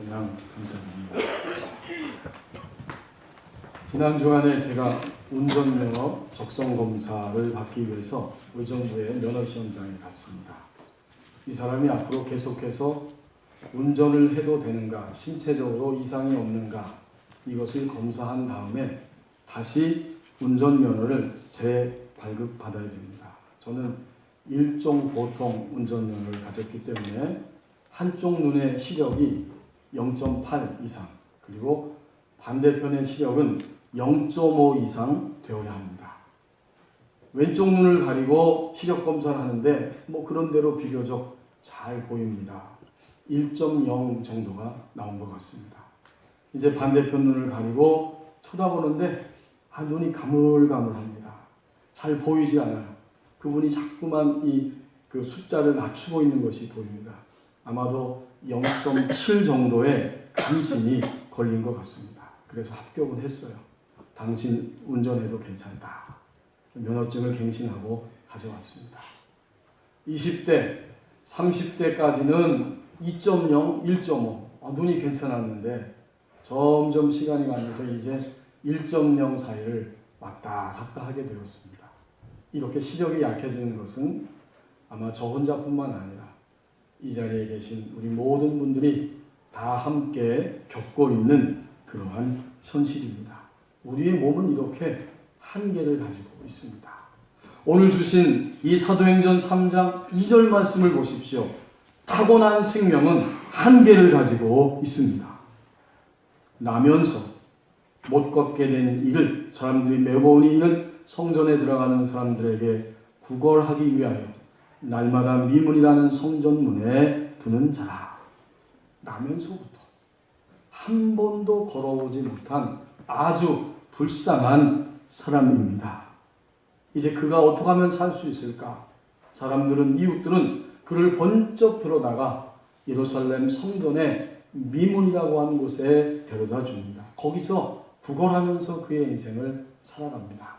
찬양 감사드립니다. 지난 주간에 제가 운전면허 적성검사를 받기 위해서 의정부의 면허시험장에 갔습니다. 이 사람이 앞으로 계속해서 운전을 해도 되는가, 신체적으로 이상이 없는가, 이것을 검사한 다음에 다시 운전면허를 재발급받아야 됩니다. 저는 일종 보통 운전면허를 가졌기 때문에 한쪽 눈의 시력이 0.8 이상, 그리고 반대편의 시력은 0.5 이상 되어야 합니다. 왼쪽 눈을 가리고 시력 검사를 하는데 그런 대로 비교적 잘 보입니다. 1.0 정도가 나온 것 같습니다. 이제 반대편 눈을 가리고 쳐다보는데 눈이 가물가물합니다. 잘 보이지 않아요. 그분이 자꾸만 그 숫자를 낮추고 있는 것이 보입니다. 아마도 0.7 정도의 간신이 걸린 것 같습니다. 그래서 합격은 했어요. 당신 운전해도 괜찮다. 면허증을 갱신하고 가져왔습니다. 20대, 30대까지는 2.0, 1.5 눈이 괜찮았는데 점점 시간이 가면서 이제 1.0 사이를 왔다 갔다 하게 되었습니다. 이렇게 시력이 약해지는 것은 아마 저 혼자뿐만 아니라 이 자리에 계신 우리 모든 분들이 다 함께 겪고 있는 그러한 현실입니다. 우리의 몸은 이렇게 한계를 가지고 있습니다. 오늘 주신 이 사도행전 3장 2절 말씀을 보십시오. 타고난 생명은 한계를 가지고 있습니다. 나면서 못 걷게 된 이를 사람들이 매번 이는 성전에 들어가는 사람들에게 구걸하기 위하여 날마다 미문이라는 성전문에 두는 자라. 나면서부터 한 번도 걸어오지 못한 아주 불쌍한 사람입니다. 이제 그가 어떻게 하면 살 수 있을까? 사람들은, 이웃들은 그를 번쩍 들어다가 예루살렘 성전의 미문이라고 하는 곳에 데려다 줍니다. 거기서 구걸하면서 그의 인생을 살아갑니다.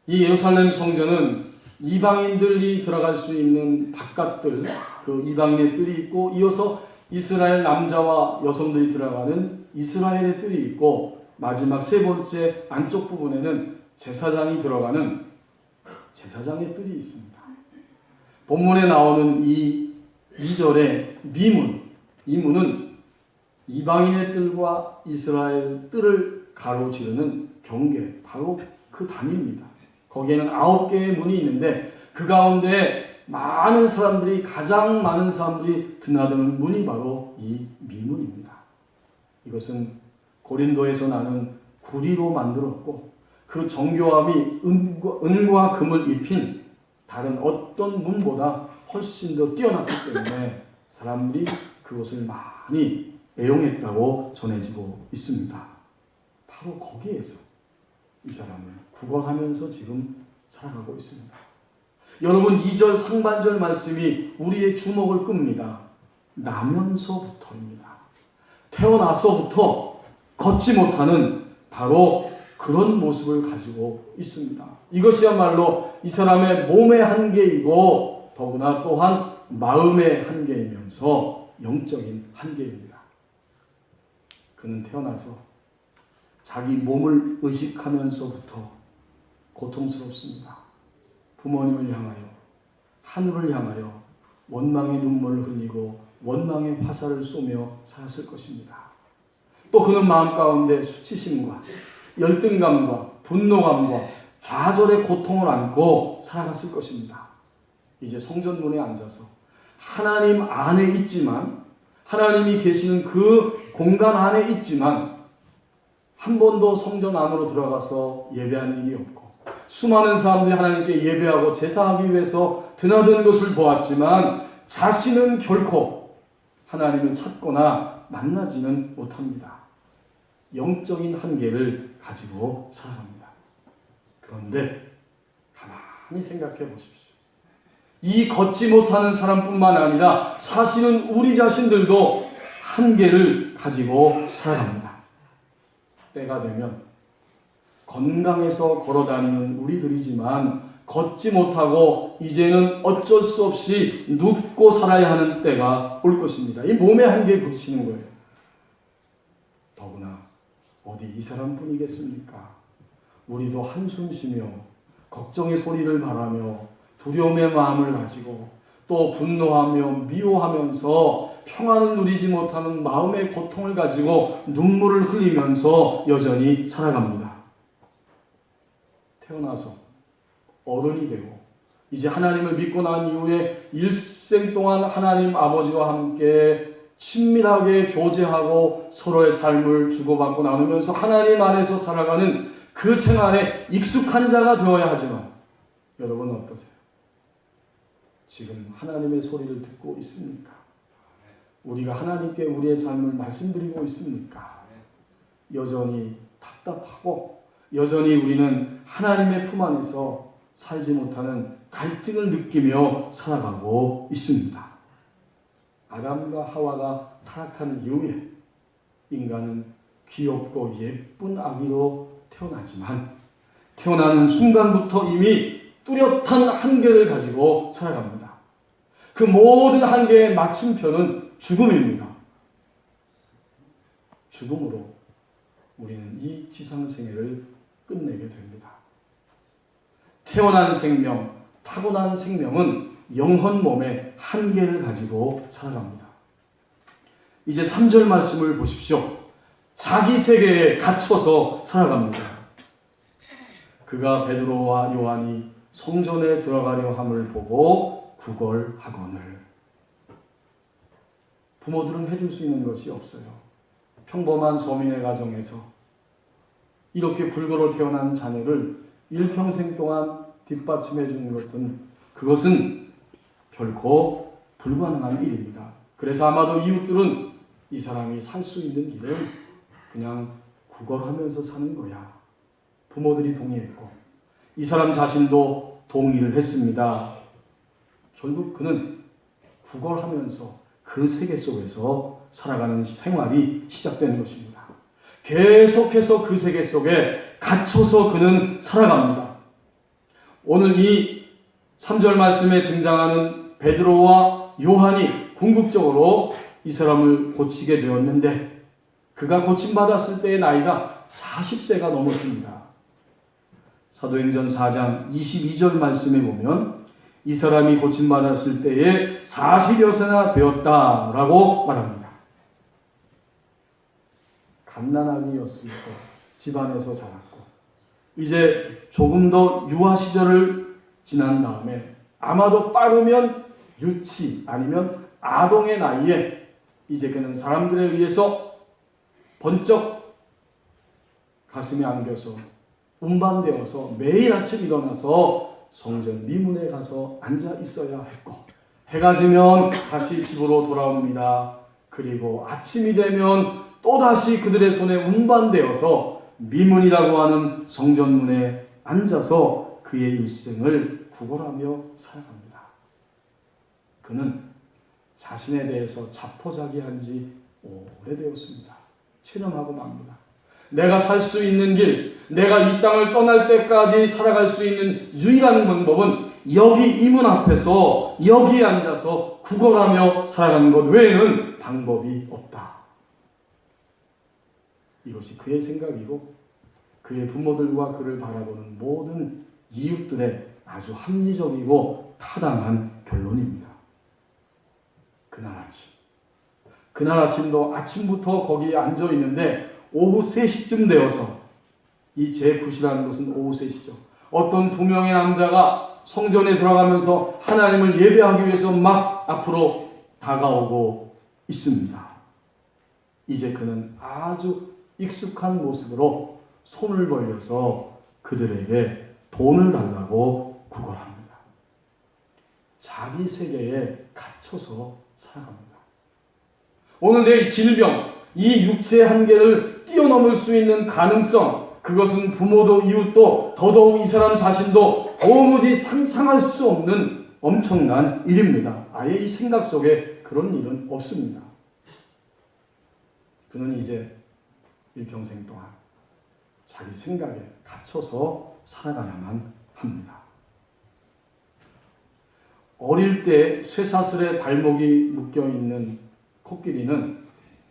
이 예루살렘 성전은 이방인들이 들어갈 수 있는 바깥들, 그 이방인의 뜰이 있고, 이어서 이스라엘 남자와 여성들이 들어가는 이스라엘의 뜰이 있고, 마지막 세 번째 안쪽 부분에는 제사장이 들어가는 제사장의 뜰이 있습니다. 본문에 나오는 이 2절의 미문, 이 문은 이방인의 뜰과 이스라엘 뜰을 가로지르는 경계, 바로 그 단위입니다. 거기에는 9개의 문이 있는데 그 가운데 많은 사람들이, 가장 많은 사람들이 드나드는 문이 바로 이 미문입니다. 이것은 고린도에서 나는 구리로 만들었고, 그 정교함이 은과 금을 입힌 다른 어떤 문보다 훨씬 더 뛰어났기 때문에 사람들이 그것을 많이 애용했다고 전해지고 있습니다. 바로 거기에서 이 사람을 구걸하면서 지금 살아가고 있습니다. 여러분, 2절 상반절 말씀이 우리의 주목을 끕니다. 나면서부터입니다. 태어나서부터 걷지 못하는 바로 그런 모습을 가지고 있습니다. 이것이야말로 이 사람의 몸의 한계이고 더구나 또한 마음의 한계이면서 영적인 한계입니다. 그는 태어나서 자기 몸을 의식하면서부터 고통스럽습니다. 부모님을 향하여, 하늘을 향하여 원망의 눈물을 흘리고 원망의 화살을 쏘며 살았을 것입니다. 또 그는 마음 가운데 수치심과 열등감과 분노감과 좌절의 고통을 안고 살아갔을 것입니다. 이제 성전문에 앉아서 하나님 안에 있지만, 하나님이 계시는 그 공간 안에 있지만 한 번도 성전 안으로 들어가서 예배한 일이 없고, 수많은 사람들이 하나님께 예배하고 제사하기 위해서 드나드는 것을 보았지만 자신은 결코 하나님을 찾거나 만나지는 못합니다. 영적인 한계를 가지고 살아갑니다. 그런데 가만히 생각해 보십시오. 이 걷지 못하는 사람뿐만 아니라 사실은 우리 자신들도 한계를 가지고 살아갑니다. 때가 되면 건강해서 걸어다니는 우리들이지만 걷지 못하고 이제는 어쩔 수 없이 눕고 살아야 하는 때가 올 것입니다. 이 몸의 한계에 부딪히는 거예요. 더구나 어디 이 사람뿐이겠습니까? 우리도 한숨 쉬며 걱정의 소리를 바라며 두려움의 마음을 가지고 또 분노하며 미워하면서 평안을 누리지 못하는 마음의 고통을 가지고 눈물을 흘리면서 여전히 살아갑니다. 태어나서 어른이 되고 이제 하나님을 믿고 난 이후에 일생 동안 하나님 아버지와 함께 친밀하게 교제하고 서로의 삶을 주고받고 나누면서 하나님 안에서 살아가는 그 생활에 익숙한 자가 되어야 하지만 여러분 어떠세요? 지금 하나님의 소리를 듣고 있습니까? 우리가 하나님께 우리의 삶을 말씀드리고 있습니까? 여전히 답답하고 여전히 우리는 하나님의 품 안에서 살지 못하는 갈증을 느끼며 살아가고 있습니다. 아담과 하와가 타락한 이후에 인간은 귀엽고 예쁜 아기로 태어나지만 태어나는 순간부터 이미 뚜렷한 한계를 가지고 살아갑니다. 그 모든 한계의 마침표는 죽음입니다. 죽음으로 우리는 이 지상생애를 끝내게 됩니다. 태어난 생명, 타고난 생명은 영혼 몸의 한계를 가지고 살아갑니다. 이제 3절 말씀을 보십시오. 자기 세계에 갇혀서 살아갑니다. 그가 베드로와 요한이 성전에 들어가려 함을 보고 구걸하거늘. 부모들은 해줄 수 있는 것이 없어요. 평범한 서민의 가정에서 이렇게 불거로 태어난 자녀를 일평생 동안 뒷받침해 주는 것은 그것은 결코 불가능한 일입니다. 그래서 아마도 이웃들은 이 사람이 살 수 있는 길은 그냥 구걸하면서 사는 거야. 부모들이 동의했고 이 사람 자신도 동의를 했습니다. 결국 그는 구걸하면서 그 세계 속에서 살아가는 생활이 시작되는 것입니다. 계속해서 그 세계 속에 갇혀서 그는 살아갑니다. 오늘 이 3절 말씀에 등장하는 베드로와 요한이 궁극적으로 이 사람을 고치게 되었는데 그가 고침받았을 때의 나이가 40세가 넘었습니다. 사도행전 4장 22절 말씀에 보면 이 사람이 고침받았을 때에 40여 세나 되었다라고 말합니다. 갓난아기였을 때 집안에서 자랐고 이제 조금 더 유아 시절을 지난 다음에 아마도 빠르면 유치 아니면 아동의 나이에 이제 그는 사람들에 의해서 번쩍 가슴에 안겨서 운반되어서 매일 아침 일어나서 성전 미문에 가서 앉아 있어야 했고 해가 지면 다시 집으로 돌아옵니다. 그리고 아침이 되면 또다시 그들의 손에 운반되어서 미문이라고 하는 성전문에 앉아서 그의 일생을 구걸하며 살아갑니다. 그는 자신에 대해서 자포자기한 지 오래되었습니다. 체념하고 맙니다. 내가 살 수 있는 길, 내가 이 땅을 떠날 때까지 살아갈 수 있는 유일한 방법은 여기 이 문 앞에서 여기에 앉아서 구걸하며 살아가는 것 외에는 방법이 없다. 이것이 그의 생각이고 그의 부모들과 그를 바라보는 모든 이웃들의 아주 합리적이고 타당한 결론입니다. 그날 아침도 아침부터 거기에 앉아 있는데 오후 3시쯤 되어서 이 제9시라는 것은 오후 3시죠. 어떤 2명의 남자가 성전에 들어가면서 하나님을 예배하기 위해서 막 앞으로 다가오고 있습니다. 이제 그는 아주 익숙한 모습으로 손을 벌려서 그들에게 돈을 달라고 구걸합니다. 자기 세계에 갇혀서 살아갑니다. 오늘 내 질병, 이 육체의 한계를 뛰어넘을 수 있는 가능성, 그것은 부모도 이웃도 더더욱 이 사람 자신도 도무지 상상할 수 없는 엄청난 일입니다. 아예 이 생각 속에 그런 일은 없습니다. 그는 이제 일평생 동안 자기 생각에 갇혀서 살아가야만 합니다. 어릴 때 쇠사슬에 발목이 묶여있는 코끼리는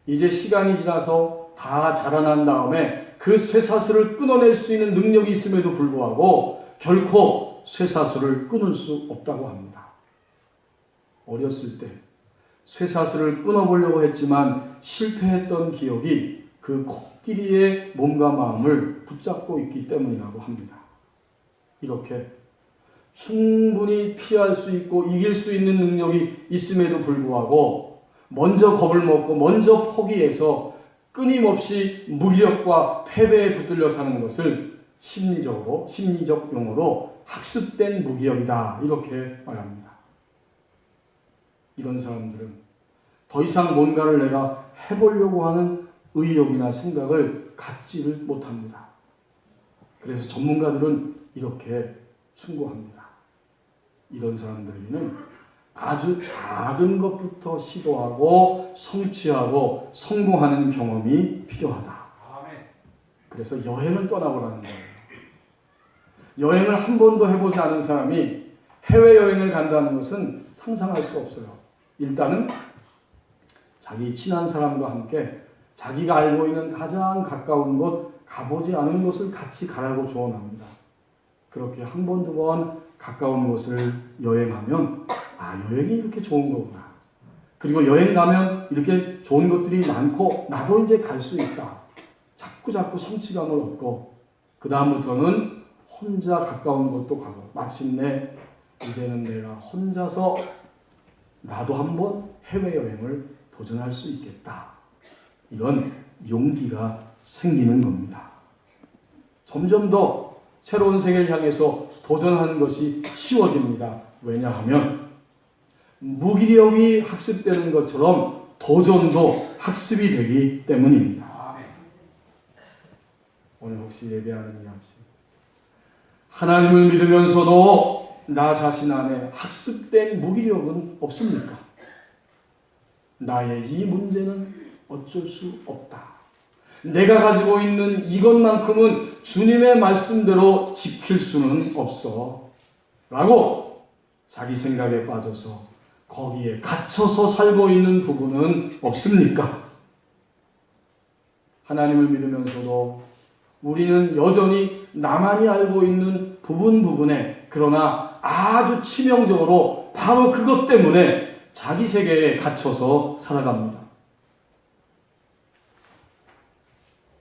이제 시간이 지나서 다 자라난 다음에 그 쇠사슬을 끊어낼 수 있는 능력이 있음에도 불구하고 결코 쇠사슬을 끊을 수 없다고 합니다. 어렸을 때 쇠사슬을 끊어보려고 했지만 실패했던 기억이 그 코끼리의 몸과 마음을 붙잡고 있기 때문이라고 합니다. 이렇게 충분히 피할 수 있고 이길 수 있는 능력이 있음에도 불구하고 먼저 겁을 먹고 먼저 포기해서 끊임없이 무기력과 패배에 붙들려 사는 것을 심리적 용어로 학습된 무기력이다 이렇게 말합니다. 이런 사람들은 더 이상 뭔가를 내가 해보려고 하는 의욕이나 생각을 갖지를 못합니다. 그래서 전문가들은 이렇게 충고합니다. 이런 사람들에게는 아주 작은 것부터 시도하고 성취하고 성공하는 경험이 필요하다. 그래서 여행을 떠나보라는 거예요. 여행을 한 번도 해보지 않은 사람이 해외여행을 간다는 것은 상상할 수 없어요. 일단은 자기 친한 사람과 함께 자기가 알고 있는 가장 가까운 곳, 가보지 않은 곳을 같이 가라고 조언합니다. 그렇게 한 번, 두 번 가까운 곳을 여행하면 여행이 이렇게 좋은 거구나. 그리고 여행 가면 이렇게 좋은 것들이 많고 나도 이제 갈 수 있다. 자꾸 성취감을 얻고 그 다음부터는 혼자 가까운 곳도 가고 마침내 이제는 내가 혼자서 나도 한번 해외여행을 도전할 수 있겠다. 이런 용기가 생기는 겁니다. 점점 더 새로운 세계를 향해서 도전하는 것이 쉬워집니다. 왜냐하면 무기력이 학습되는 것처럼 도전도 학습이 되기 때문입니다. 오늘 혹시 예배하는 이야기 하나님을 믿으면서도 나 자신 안에 학습된 무기력은 없습니까? 나의 이 문제는 어쩔 수 없다. 내가 가지고 있는 이것만큼은 주님의 말씀대로 지킬 수는 없어. 라고 자기 생각에 빠져서 거기에 갇혀서 살고 있는 부분은 없습니까? 하나님을 믿으면서도 우리는 여전히 나만이 알고 있는 부분에 그러나 아주 치명적으로 바로 그것 때문에 자기 세계에 갇혀서 살아갑니다.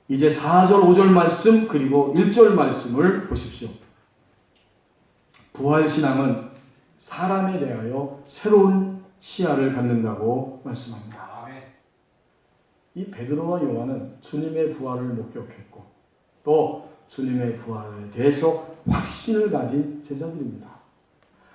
이제 4절, 5절 말씀 그리고 1절 말씀을 보십시오. 부활신앙은 사람에 대하여 새로운 시야를 갖는다고 말씀합니다. 이 베드로와 요한은 주님의 부활을 목격했고 또 주님의 부활에 대해서 확신을 가진 제자들입니다.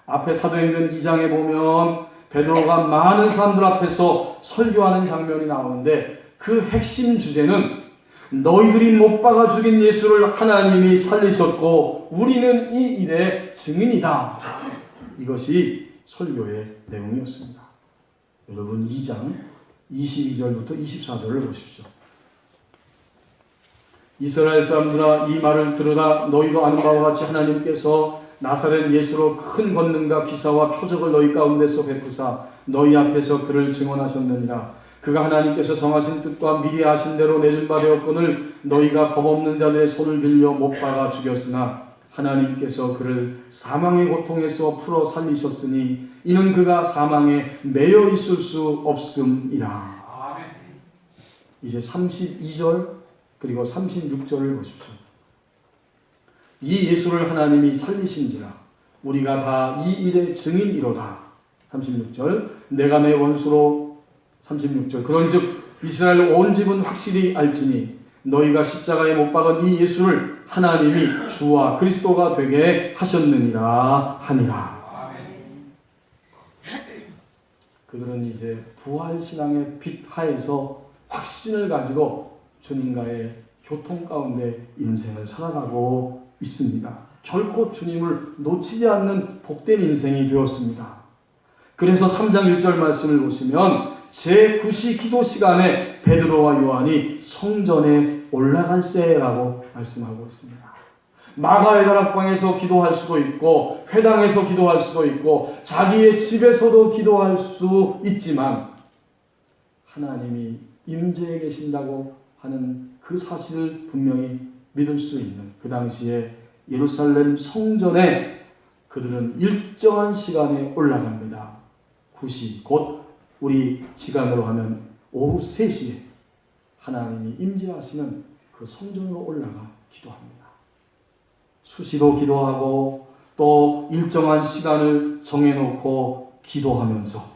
앞에 사도행전 2장에 보면 베드로가 많은 사람들 앞에서 설교하는 장면이 나오는데 그 핵심 주제는 너희들이 못 박아 죽인 예수를 하나님이 살리셨고 우리는 이 일의 증인이다. 이것이 설교의 내용이었습니다. 여러분 2장 22절부터 24절을 보십시오. 이스라엘 사람들아 이 말을 들으라. 너희도 아는 바와 같이 하나님께서 나사렛 예수로 큰 권능과 기사와 표적을 너희 가운데서 베푸사 너희 앞에서 그를 증언하셨느니라. 그가 하나님께서 정하신 뜻과 미리 아신 대로 내준 바 되었거늘 너희가 법 없는 자들의 손을 빌려 못 박아 죽였으나 하나님께서 그를 사망의 고통에서 풀어 살리셨으니 이는 그가 사망에 매여 있을 수 없음이라. 이제 32절 그리고 36절을 보십시오. 이 예수를 하나님이 살리신지라 우리가 다 이 일의 증인이로다. 36절 내가 내 원수로 36절 그런즉 이스라엘 온 집은 확실히 알지니 너희가 십자가에 못 박은 이 예수를 하나님이 주와 그리스도가 되게 하셨느니라 하니라. 그들은 이제 부활신앙의 빛 하에서 확신을 가지고 주님과의 교통 가운데 인생을 살아가고 있습니다. 결코 주님을 놓치지 않는 복된 인생이 되었습니다. 그래서 3장 1절 말씀을 보시면 제9시 기도 시간에 베드로와 요한이 성전에 올라갈세라고 말씀하고 있습니다. 마가의 다락방에서 기도할 수도 있고 회당에서 기도할 수도 있고 자기의 집에서도 기도할 수 있지만 하나님이 임재해 계신다고 하는 그 사실을 분명히 믿을 수 있는 그 당시에 예루살렘 성전에 그들은 일정한 시간에 올라갑니다. 9시 곧 우리 시간으로 하면 오후 3시에 하나님이 임재하시는 그 성전으로 올라가 기도합니다. 수시로 기도하고 또 일정한 시간을 정해놓고 기도하면서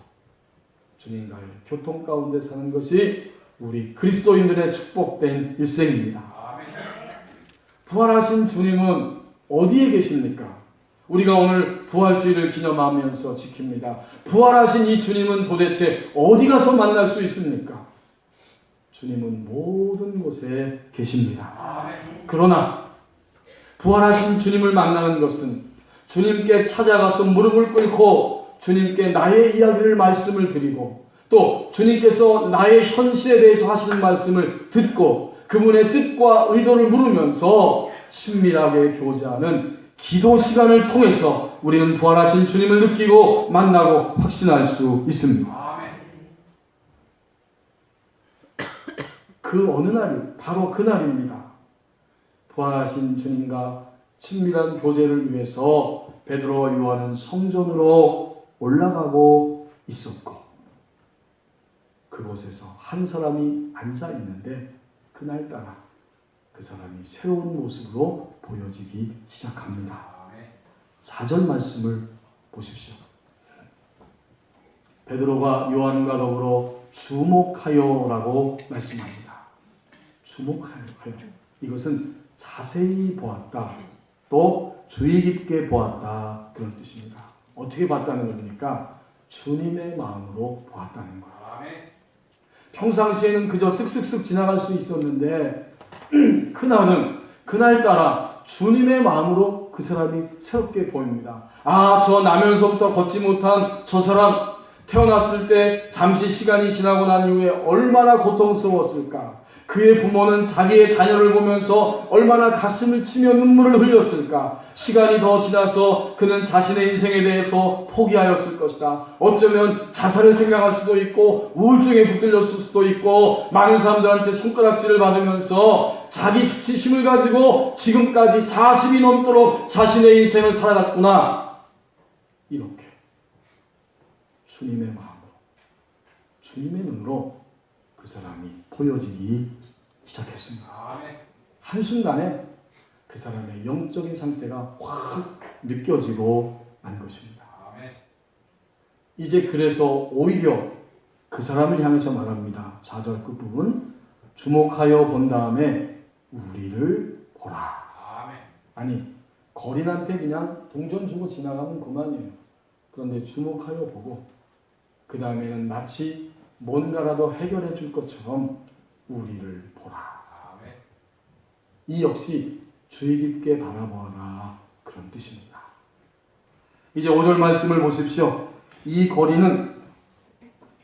주님과의 교통 가운데 사는 것이 우리 그리스도인들의 축복된 일생입니다. 부활하신 주님은 어디에 계십니까? 우리가 오늘 부활주의를 기념하면서 지킵니다. 부활하신 이 주님은 도대체 어디 가서 만날 수 있습니까? 주님은 모든 곳에 계십니다. 그러나 부활하신 주님을 만나는 것은 주님께 찾아가서 무릎을 꿇고 주님께 나의 이야기를 말씀을 드리고 또 주님께서 나의 현실에 대해서 하시는 말씀을 듣고 그분의 뜻과 의도를 물으면서 친밀하게 교제하는 기도 시간을 통해서 우리는 부활하신 주님을 느끼고 만나고 확신할 수 있습니다. 그 어느 날이 바로 그날입니다. 부활하신 주님과 친밀한 교제를 위해서 베드로와 요한은 성전으로 올라가고 있었고 그곳에서 한 사람이 앉아 있는데 그날따라 그 사람이 새로운 모습으로 보여지기 시작합니다. 4절 말씀을 보십시오. 베드로가 요한과 더불어 주목하여라고 말씀합니다. 주목하여. 이것은 자세히 보았다. 또 주의 깊게 보았다. 그런 뜻입니다. 어떻게 봤다는 겁니까? 주님의 마음으로 보았다는 거예요. 평상시에는 그저 쓱쓱쓱 지나갈 수 있었는데 그날따라 주님의 마음으로 그 사람이 새롭게 보입니다. 아, 저 나면서부터 걷지 못한 저 사람 태어났을 때 잠시 시간이 지나고 난 이후에 얼마나 고통스러웠을까. 그의 부모는 자기의 자녀를 보면서 얼마나 가슴을 치며 눈물을 흘렸을까. 시간이 더 지나서 그는 자신의 인생에 대해서 포기하였을 것이다. 어쩌면 자살을 생각할 수도 있고 우울증에 붙들렸을 수도 있고 많은 사람들한테 손가락질을 받으면서 자기 수치심을 가지고 지금까지 40이 넘도록 자신의 인생을 살아갔구나. 이렇게 주님의 마음으로 주님의 눈으로 그 사람이 보여지기 시작했습니다. 한순간에 그 사람의 영적인 상태가 확 느껴지고 만 것입니다. 이제 그래서 오히려 그 사람을 향해서 말합니다. 4절 끝부분 주목하여 본 다음에 우리를 보라. 아니 거린한테 그냥 동전 주고 지나가면 그만이에요. 그런데 주목하여 보고 그 다음에는 마치 뭔가라도 해결해 줄 것처럼 우리를 보라. 이 역시 주의 깊게 바라보아라. 그런 뜻입니다. 이제 5절 말씀을 보십시오. 이 거리는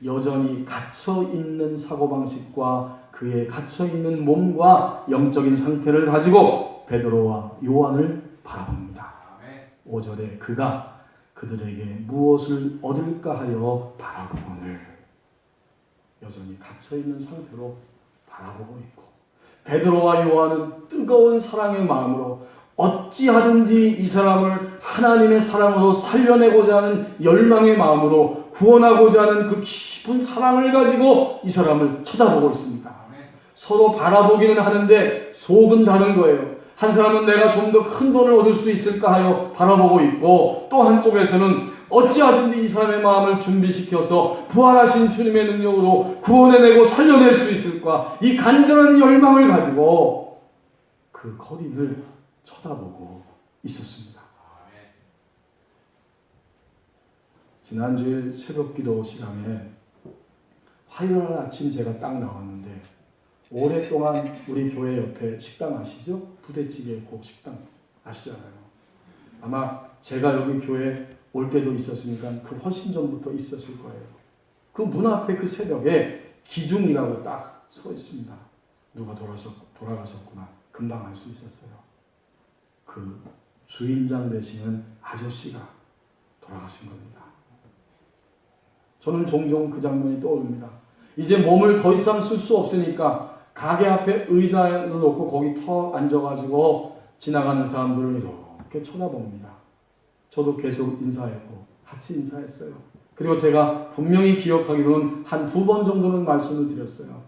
여전히 갇혀있는 사고방식과 그의 갇혀있는 몸과 영적인 상태를 가지고 베드로와 요한을 바라봅니다. 5절에 그가 그들에게 무엇을 얻을까 하여 바라보거늘 여전히 갇혀있는 상태로 바라보고 있고 베드로와 요한은 뜨거운 사랑의 마음으로 어찌하든지 이 사람을 하나님의 사랑으로 살려내고자 하는 열망의 마음으로 구원하고자 하는 그 깊은 사랑을 가지고 이 사람을 쳐다보고 있습니다. 서로 바라보기는 하는데 속은 다른 거예요. 한 사람은 내가 좀 더 큰 돈을 얻을 수 있을까 하여 바라보고 있고 또 한쪽에서는 어찌하든지 이 사람의 마음을 준비시켜서 부활하신 주님의 능력으로 구원해내고 살려낼 수 있을까 이 간절한 열망을 가지고 그 거린을 쳐다보고 있었습니다. 지난주에 새벽기도 시간에 화요일 아침 제가 딱 나왔는데 오랫동안 우리 교회 옆에 식당 아시죠? 부대찌개 고 식당 아시잖아요. 아마 제가 여기 교회 올 때도 있었으니까 그 훨씬 전부터 있었을 거예요. 그 문 앞에 그 새벽에 기중이라고 딱 서 있습니다. 누가 돌아가셨구나. 금방 알 수 있었어요. 그 주인장 되시는 아저씨가 돌아가신 겁니다. 저는 종종 그 장면이 떠오릅니다. 이제 몸을 더 이상 쓸 수 없으니까 가게 앞에 의자를 놓고 거기 터 앉아가지고 지나가는 사람들을 이렇게 쳐다봅니다. 저도 계속 인사했고 같이 인사했어요. 그리고 제가 분명히 기억하기로는 한 2번 정도는 말씀을 드렸어요.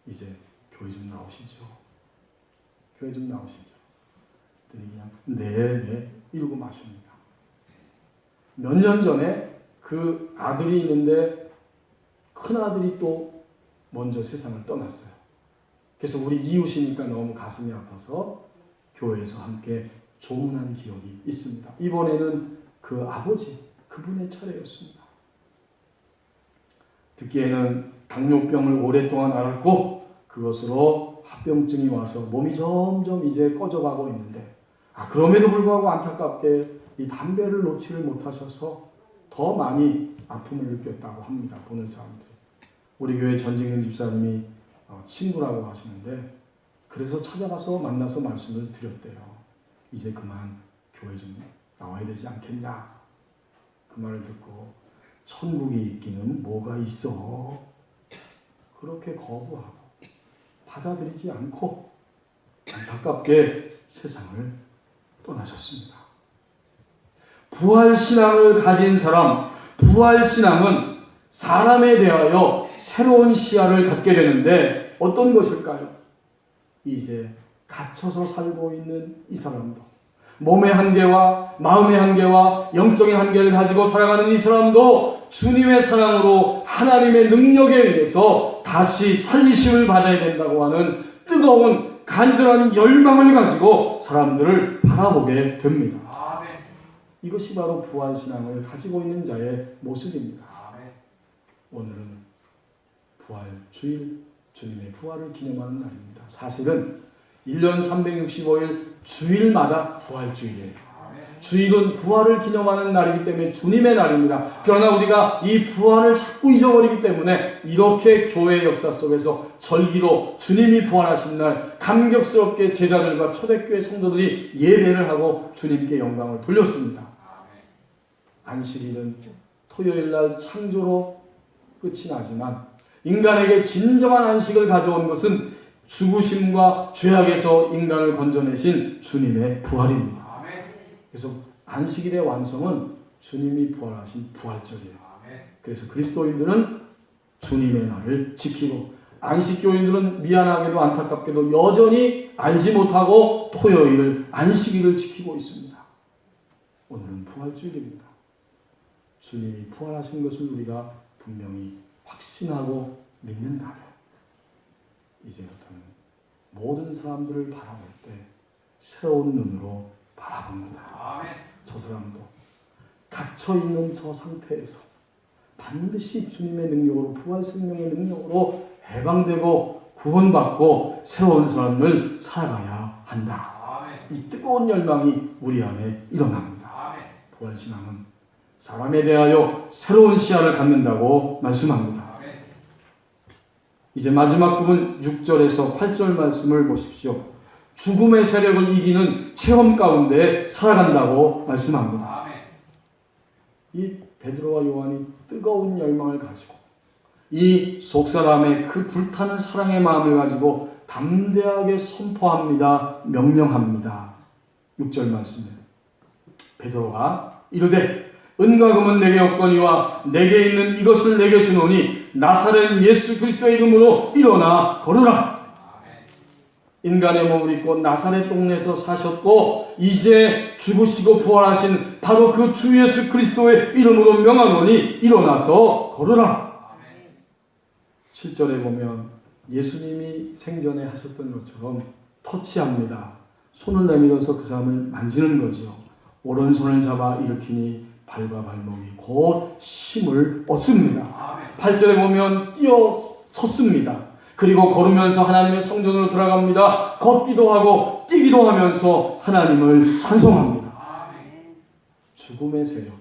이제 교회 좀 나오시죠. 교회 좀 나오시죠. 그냥 네 이러고 마십니다. 몇 년 전에 그 아들이 있는데 큰 아들이 또 먼저 세상을 떠났어요. 그래서 우리 이웃이니까 너무 가슴이 아파서 교회에서 함께 조문한 기억이 있습니다. 이번에는 그 아버지, 그분의 차례였습니다. 듣기에는 당뇨병을 오랫동안 앓았고 그것으로 합병증이 와서 몸이 점점 이제 꺼져가고 있는데 그럼에도 불구하고 안타깝게 이 담배를 놓지를 못하셔서 더 많이 아픔을 느꼈다고 합니다. 보는 사람들이. 우리 교회 전직은 집사님이 친구라고 하시는데 그래서 찾아가서 만나서 말씀을 드렸대요. 이제 그만 교회 좀 나와야 되지 않겠냐. 그 말을 듣고 천국이 있기는 뭐가 있어. 그렇게 거부하고 받아들이지 않고 안타깝게 세상을 떠나셨습니다. 부활신앙을 가진 사람, 부활신앙은 사람에 대하여 새로운 시야를 갖게 되는데 어떤 것일까요? 이제 갇혀서 살고 있는 이 사람도, 몸의 한계와 마음의 한계와 영적인 한계를 가지고 살아가는 이 사람도 주님의 사랑으로 하나님의 능력에 의해서 다시 살리심을 받아야 된다고 하는 뜨거운 간절한 열망을 가지고 사람들을 바라보게 됩니다. 아멘. 이것이 바로 부활신앙을 가지고 있는 자의 모습입니다. 아멘. 오늘은 부활주일, 주님의 부활을 기념하는 날입니다. 사실은 1년 365일 주일마다 부활주일이에요. 주일은 부활을 기념하는 날이기 때문에 주님의 날입니다. 그러나 우리가 이 부활을 자꾸 잊어버리기 때문에 이렇게 교회 역사 속에서 절기로 주님이 부활하신 날 감격스럽게 제자들과 초대교회 성도들이 예배를 하고 주님께 영광을 돌렸습니다. 안식일은 토요일 날 창조로 끝이 나지만 인간에게 진정한 안식을 가져온 것은 죽으심과 죄악에서 인간을 건져내신 주님의 부활입니다. 그래서 안식일의 완성은 주님이 부활하신 부활절이에요. 그래서 그리스도인들은 주님의 날을 지키고 안식교인들은 미안하게도 안타깝게도 여전히 알지 못하고 토요일을 안식일을 지키고 있습니다. 오늘은 부활주일입니다. 주님이 부활하신 것을 우리가 분명히 확신하고 믿는다면 이제부터는 모든 사람들을 바라볼 때 새로운 눈으로 바라봅니다. 아멘. 저 사람도 갇혀있는 저 상태에서 반드시 주님의 능력으로 부활 생명의 능력으로 해방되고 구원받고 새로운 삶을 살아가야 한다. 아멘. 이 뜨거운 열망이 우리 안에 일어납니다. 아멘. 부활신앙은 사람에 대하여 새로운 시야를 갖는다고 말씀합니다. 아멘. 이제 마지막 부분 6절에서 8절 말씀을 보십시오. 죽음의 세력을 이기는 체험 가운데 살아간다고 말씀합니다. 아멘. 이 베드로와 요한이 뜨거운 열망을 가지고 이 속사람의 그 불타는 사랑의 마음을 가지고 담대하게 선포합니다. 명령합니다. 6절 말씀에 베드로가 이르되 은과 금은 내게 없거니와 내게 있는 이것을 내게 주노니 나사렛 예수 그리스도의 이름으로 일어나 걸으라. 인간의 몸을 입고 나사렛 동네에서 사셨고 이제 죽으시고 부활하신 바로 그 주 예수 그리스도의 이름으로 명하노니 일어나서 걸으라. 7절에 보면 예수님이 생전에 하셨던 것처럼 터치합니다. 손을 내밀어서 그 사람을 만지는 거죠. 오른손을 잡아 일으키니 발과 발목이 곧 힘을 얻습니다. 8절에 보면 뛰어 섰습니다. 그리고 걸으면서 하나님의 성전으로 들어갑니다. 걷기도 하고 뛰기도 하면서 하나님을 찬송합니다. 죽음의 세력,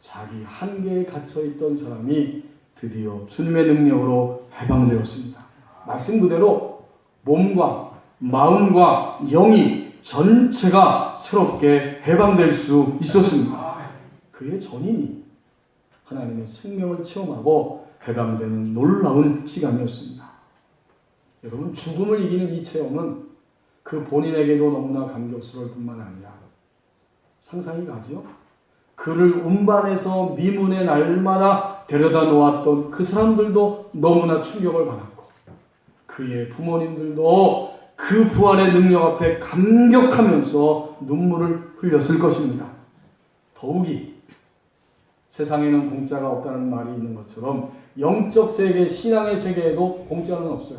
자기 한계에 갇혀있던 사람이 드디어 주님의 능력으로 해방되었습니다. 말씀 그대로 몸과 마음과 영이 전체가 새롭게 해방될 수 있었습니다. 그의 전인이 하나님의 생명을 체험하고 해방되는 놀라운 시간이었습니다. 여러분, 죽음을 이기는 이 체험은 그 본인에게도 너무나 감격스러울 뿐만 아니라 상상이 가지요? 그를 운반해서 미문의 날마다 데려다 놓았던 그 사람들도 너무나 충격을 받았고 그의 부모님들도 그 부활의 능력 앞에 감격하면서 눈물을 흘렸을 것입니다. 더욱이 세상에는 공짜가 없다는 말이 있는 것처럼 영적 세계, 신앙의 세계에도 공짜는 없어요.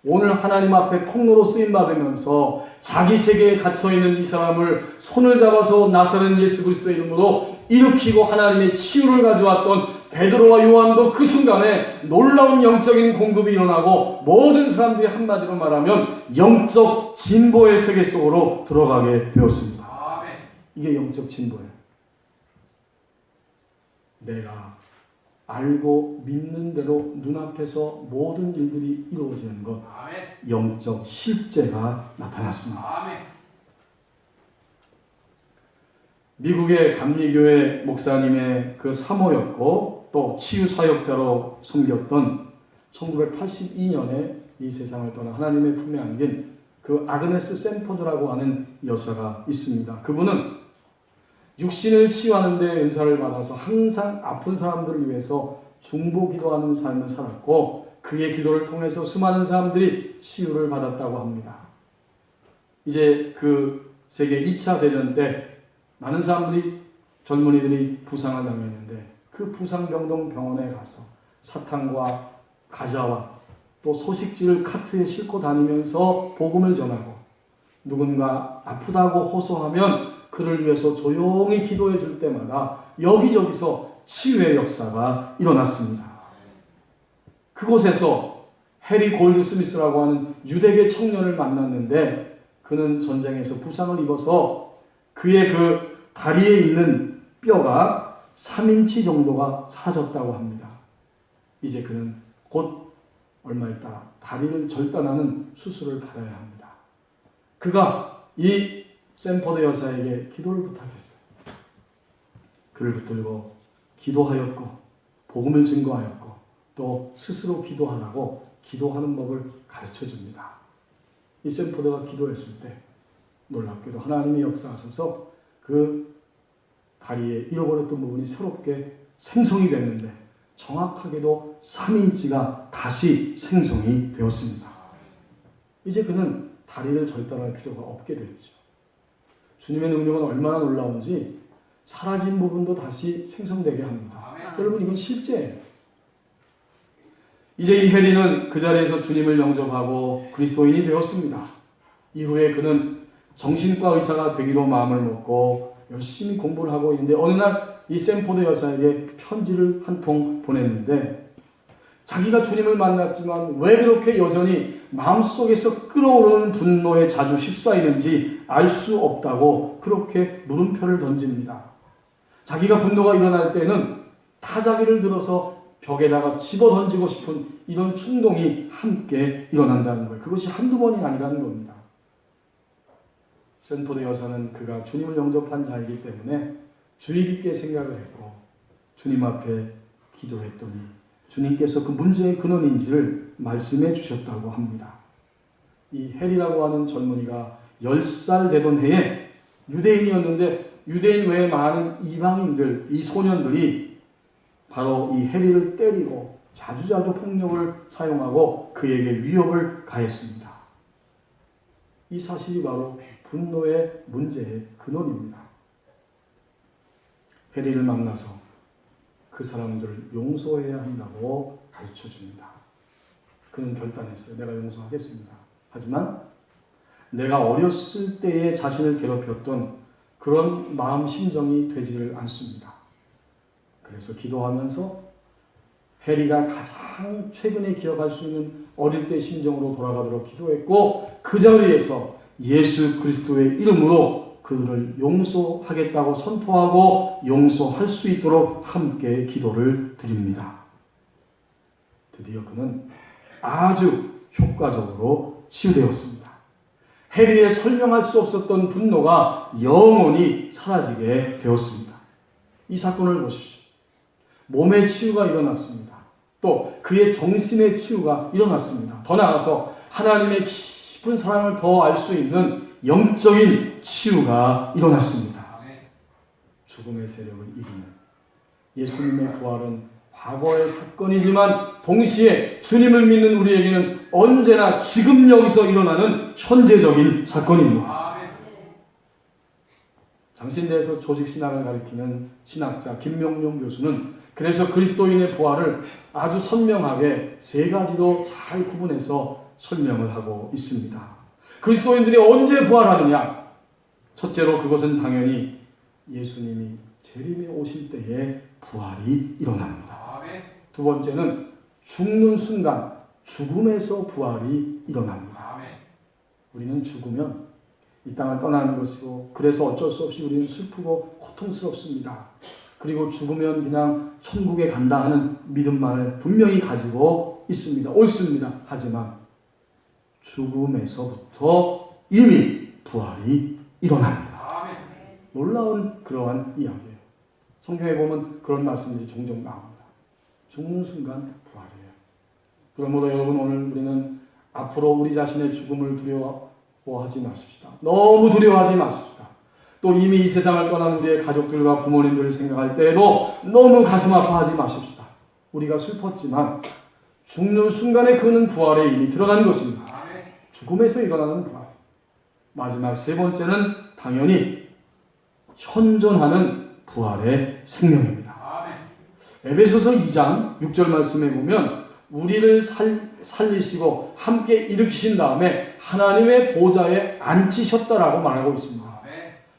오늘 하나님 앞에 통로로 쓰임받으면서 자기 세계에 갇혀있는 이 사람을 손을 잡아서 나사렛 예수 그리스도의 이름으로 일으키고 하나님의 치유를 가져왔던 베드로와 요한도 그 순간에 놀라운 영적인 공급이 일어나고 모든 사람들이 한마디로 말하면 영적 진보의 세계 속으로 들어가게 되었습니다. 이게 영적 진보예요. 내가 알고 믿는 대로 눈앞에서 모든 일들이 이루어지는 것, 영적 실제가 나타났습니다. 미국의 감리교회 목사님의 그 사모였고 또 치유사역자로 섬겼던 1982년에 이 세상을 떠나 하나님의 품에 안긴 그 아그네스 샌포드라고 하는 여사가 있습니다. 그분은 육신을 치유하는 데 은사를 받아서 항상 아픈 사람들을 위해서 중보 기도하는 삶을 살았고 그의 기도를 통해서 수많은 사람들이 치유를 받았다고 합니다. 이제 그 세계 2차 대전 때 많은 사람들이 젊은이들이 부상을 당했는데 그 부상병동 병원에 가서 사탕과 과자와 또 소식지를 카트에 싣고 다니면서 복음을 전하고 누군가 아프다고 호소하면 그를 위해서 조용히 기도해 줄 때마다 여기저기서 치유의 역사가 일어났습니다. 그곳에서 해리 골드 스미스라고 하는 유대계 청년을 만났는데 그는 전쟁에서 부상을 입어서 그의 그 다리에 있는 뼈가 3인치 정도가 사라졌다고 합니다. 이제 그는 곧 얼마 있다 다리를 절단하는 수술을 받아야 합니다. 그가 이 샌포드 여사에게 기도를 부탁했어요. 그를 붙들고 기도하였고 복음을 증거하였고 또 스스로 기도하라고 기도하는 법을 가르쳐 줍니다. 이 샌포드가 기도했을 때 놀랍게도 하나님이 역사하셔서 그 다리에 잃어버렸던 부분이 새롭게 생성이 됐는데 정확하게도 3인치가 다시 생성이 되었습니다. 이제 그는 다리를 절단할 필요가 없게 되었죠. 주님의 능력은 얼마나 놀라운지 사라진 부분도 다시 생성되게 합니다. 여러분, 이건 실제예요. 이제 이 해리는 그 자리에서 주님을 영접하고 그리스도인이 되었습니다. 이후에 그는 정신과 의사가 되기로 마음을 먹고 열심히 공부를 하고 있는데 어느 날 이 샌포드 여사에게 편지를 한 통 보냈는데 자기가 주님을 만났지만 왜 그렇게 여전히 마음속에서 끓어오르는 분노에 자주 휩싸이는지 알 수 없다고 그렇게 물음표를 던집니다. 자기가 분노가 일어날 때는 타자기를 들어서 벽에다가 집어 던지고 싶은 이런 충동이 함께 일어난다는 거예요. 그것이 한두 번이 아니라는 겁니다. 샌포드 여사는 그가 주님을 영접한 자이기 때문에 주의 깊게 생각을 했고 주님 앞에 기도했더니 주님께서 그 문제의 근원인지를 말씀해 주셨다고 합니다. 이 헬이라고 하는 젊은이가 10살 되던 해에 유대인이었는데 유대인 외에 많은 이방인들, 이 소년들이 바로 이 헬이를 때리고 자주자주 폭력을 사용하고 그에게 위협을 가했습니다. 이 사실이 바로 분노의 문제의 근원입니다. 헬이를 만나서 그 사람들을 용서해야 한다고 가르쳐 줍니다. 그는 결단했어요. 내가 용서하겠습니다. 하지만 내가 어렸을 때에 자신을 괴롭혔던 그런 마음 심정이 되지를 않습니다. 그래서 기도하면서 헬이가 가장 최근에 기억할 수 있는 어릴 때 심정으로 돌아가도록 기도했고 그 자리에서 예수 그리스도의 이름으로 그들을 용서하겠다고 선포하고 용서할 수 있도록 함께 기도를 드립니다. 드디어 그는 아주 효과적으로 치유되었습니다. 해리에 설명할 수 없었던 분노가 영원히 사라지게 되었습니다. 이 사건을 보십시오. 몸의 치유가 일어났습니다. 또 그의 정신의 치유가 일어났습니다. 더 나아가서 하나님의 깊은 사랑을 더 알 수 있는 영적인 치유가 일어났습니다. 죽음의 세력을 이기는 예수님의 부활은 과거의 사건이지만 동시에 주님을 믿는 우리에게는 언제나 지금 여기서 일어나는 현재적인 사건입니다. 장신대에서 조직신학을 가리키는 신학자 김명룡 교수는 그래서 그리스도인의 부활을 아주 선명하게 세 가지로 잘 구분해서 설명을 하고 있습니다. 그리스도인들이 언제 부활하느냐? 첫째로 그것은 당연히 예수님이 재림에 오실 때에 부활이 일어납니다. 두 번째는 죽는 순간 죽음에서 부활이 일어납니다. 우리는 죽으면 이 땅을 떠나는 것이고 그래서 어쩔 수 없이 우리는 슬프고 고통스럽습니다. 그리고 죽으면 그냥 천국에 간다 하는 믿음만을 분명히 가지고 있습니다. 옳습니다. 하지만 죽음에서부터 이미 부활이 일어납니다. 놀라운 그러한 이야기예요. 성경에 보면 그런 말씀들이 종종 나옵니다. 죽는 순간 부활이에요. 그러므로 여러분 오늘 우리는 앞으로 우리 자신의 죽음을 두려워하지 마십시다. 너무 두려워하지 마십시다. 또 이미 이 세상을 떠난 우리의 가족들과 부모님들을 생각할 때에도 너무 가슴 아파하지 마십시다. 우리가 슬펐지만 죽는 순간에 그는 부활에 이미 들어간 것입니다. 죽음에서 일어나는 부활. 마지막 세 번째는 당연히 현존하는 부활의 생명입니다. 에베소서 2장 6절 말씀에 보면 우리를 살리시고 함께 일으키신 다음에 하나님의 보좌에 앉히셨다라고 말하고 있습니다.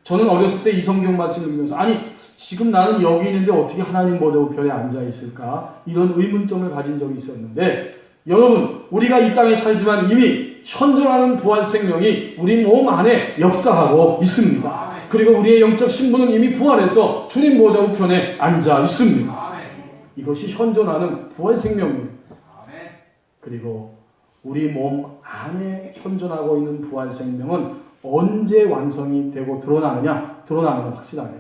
저는 어렸을 때 이 성경 말씀을 읽으면서 아니 지금 나는 여기 있는데 어떻게 하나님 보좌 우편에 앉아 있을까? 이런 의문점을 가진 적이 있었는데 여러분 우리가 이 땅에 살지만 이미 현존하는 부활 생명이 우리 몸 안에 역사하고 있습니다. 그리고 우리의 영적 신분은 이미 부활해서 주님 보좌 우편에 앉아 있습니다. 이것이 현존하는 부활 생명입니다. 그리고 우리 몸 안에 현존하고 있는 부활 생명은 언제 완성이 되고 드러나느냐? 드러나는 건 확실하네.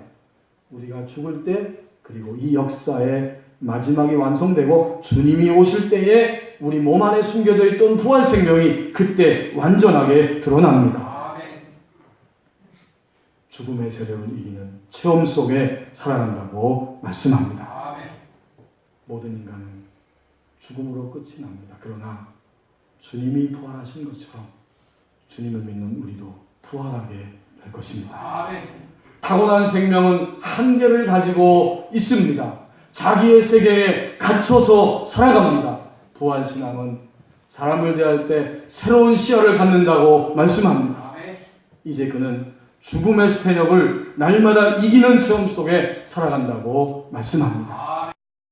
우리가 죽을 때 그리고 이 역사의 마지막이 완성되고 주님이 오실 때에 우리 몸 안에 숨겨져 있던 부활 생명이 그때 완전하게 드러납니다. 죽음의 세력을 이기는 체험 속에 살아간다고 말씀합니다. 모든 인간은 죽음으로 끝이 납니다. 그러나 주님이 부활하신 것처럼 주님을 믿는 우리도 부활하게 될 것입니다. 타고난 생명은 한계를 가지고 있습니다. 자기의 세계에 갇혀서 살아갑니다. 부활신앙은 사람을 대할 때 새로운 시야를 갖는다고 말씀합니다. 이제 그는 죽음의 세력을 날마다 이기는 체험 속에 살아간다고 말씀합니다.